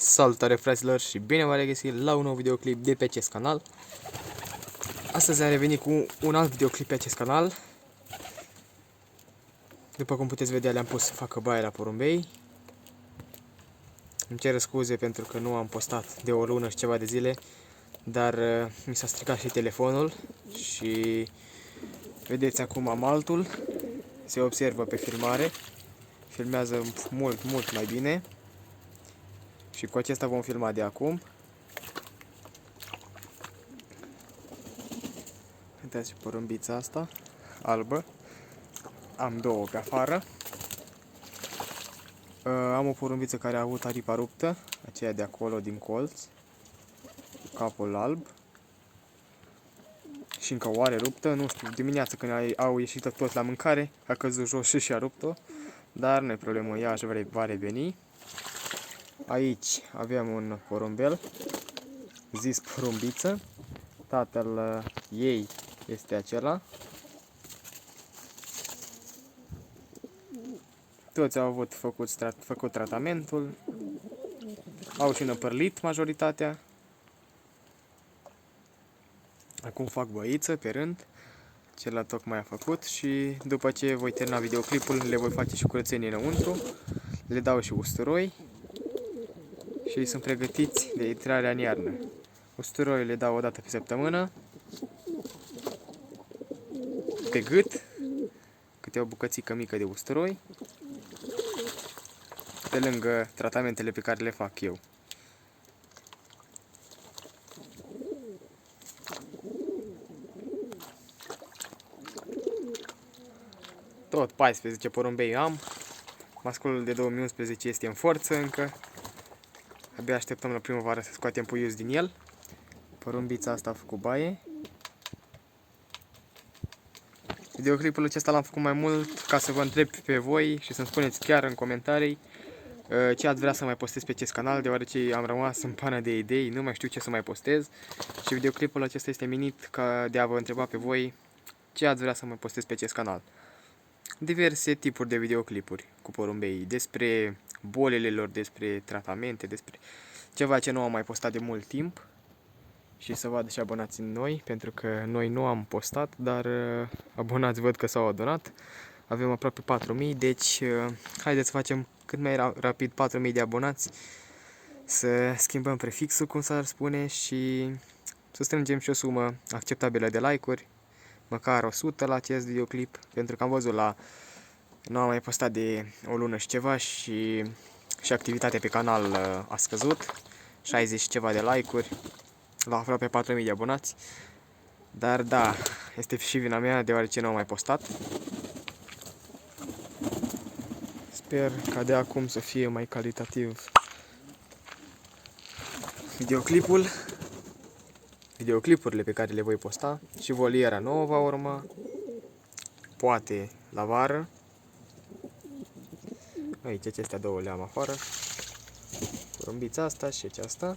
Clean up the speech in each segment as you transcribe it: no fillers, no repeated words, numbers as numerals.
Salutare fraților și bine v-am regăsit la un nou videoclip de pe acest canal. Astăzi am revenit cu un alt videoclip pe acest canal. După cum puteți vedea, le-am pus să facă baie la porumbei. Îmi cer scuze pentru că nu am postat de o lună și ceva de zile, dar mi s-a stricat și telefonul și vedeți acum am altul. Se observă pe filmare. Filmează mult mai bine. Și cu acesta vom filma de acum. Uitați porumbița asta, albă. Am două pe afară. Am o porumbiță care a avut aripa ruptă, aceea de acolo din colț, capul alb. Și încă o are ruptă, nu știu, dimineața când au ieșit toți la mâncare, a căzut jos și a rupt-o. Dar nu e problemă, ea își va reveni. Aici avem un porumbel, zis porumbiță. Tatăl ei este acela. Toți au avut făcut tratamentul. Au și năpărlit majoritatea. Acum fac băiță pe rând. Celălalt tocmai a făcut și după ce voi termina videoclipul le voi face și curățenie înăuntru. Le dau și usturoi și sunt pregătiți de intrarea în iarnă. Usturoi le dau o dată pe săptămână, pe gât, câte o bucățică mică de usturoi, pe lângă tratamentele pe care le fac eu. Tot 14 porumbei am. Masculul de 2011 este în forță încă. Abia așteptăm la primăvară să scoatem puiul din el. Porumbița asta a făcut baie. Videoclipul acesta l-am făcut mai mult ca să vă întreb pe voi și să-mi spuneți chiar în comentarii ce ați vrea să mai postez pe acest canal, deoarece am rămas în pană de idei, nu mai știu ce să mai postez. Și videoclipul acesta este menit ca de a vă întreba pe voi ce ați vrea să mai postez pe acest canal. Diverse tipuri de videoclipuri cu porumbei, despre bolile lor, despre tratamente, despre ceva ce nu am mai postat de mult timp. Și să vadă și abonați în noi, pentru că noi nu am postat, dar abonați văd că s-au adunat. Avem aproape 4000, deci haideți să facem cât mai rapid 4000 de abonați, să schimbăm prefixul, cum s-ar spune, și să strângem și o sumă acceptabilă de like-uri, măcar 100 la acest videoclip, pentru că am văzut nu am mai postat de o lună și ceva și activitatea pe canal a scăzut, 60 și ceva de like-uri, la aproape 4000 de abonați. Dar da, este și vina mea, deoarece nu am mai postat. Sper ca de acum să fie mai calitativ videoclipurile pe care le voi posta. Și voliera nouă va urma, poate la vară. Aici acestea două le am afară, porumbița asta și aceasta.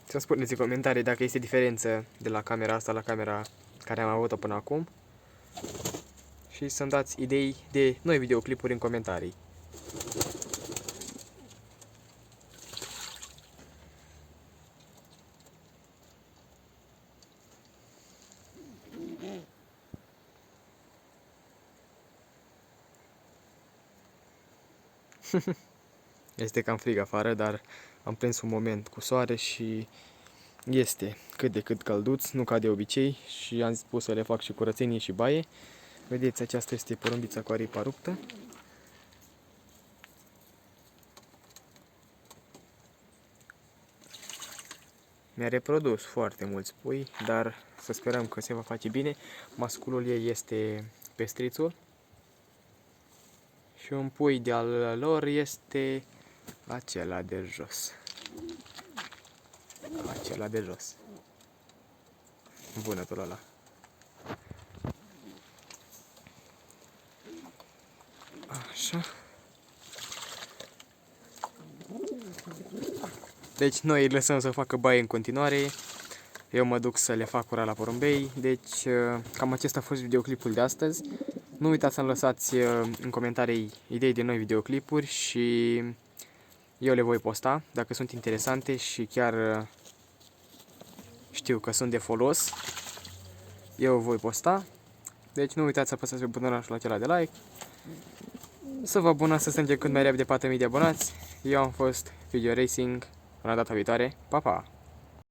Să-mi spuneți în comentarii dacă este diferență de la camera asta la camera care am avut-o până acum. Și să-mi dați idei de noi videoclipuri în comentarii. Este cam frig afară, dar am prins un moment cu soare și este cât de cât călduț, nu ca de obicei, și am spus să le fac și curățenie și baie. Vedeți, aceasta este porumbița cu aripa ruptă. Mi-a reprodus foarte mulți pui, dar să sperăm că se va face bine. Masculul ei este pestrițul și un pui de-al lor este acela de jos. Acela de jos. Vânătul ăla. Așa. Deci noi îi lăsăm să facă baie în continuare. Eu mă duc să le fac cura la porumbei. Deci cam acesta a fost videoclipul de astăzi. Nu uitați să-mi lăsați în comentarii idei de noi videoclipuri și eu le voi posta dacă sunt interesante și chiar știu că sunt de folos. Eu voi posta. Deci nu uitați să apăsați pe butonul acela de like. Să vă abonați să strângem cât mai repede 4000 de abonați. Eu am fost Video Racing. Până data viitoare. Pa, pa!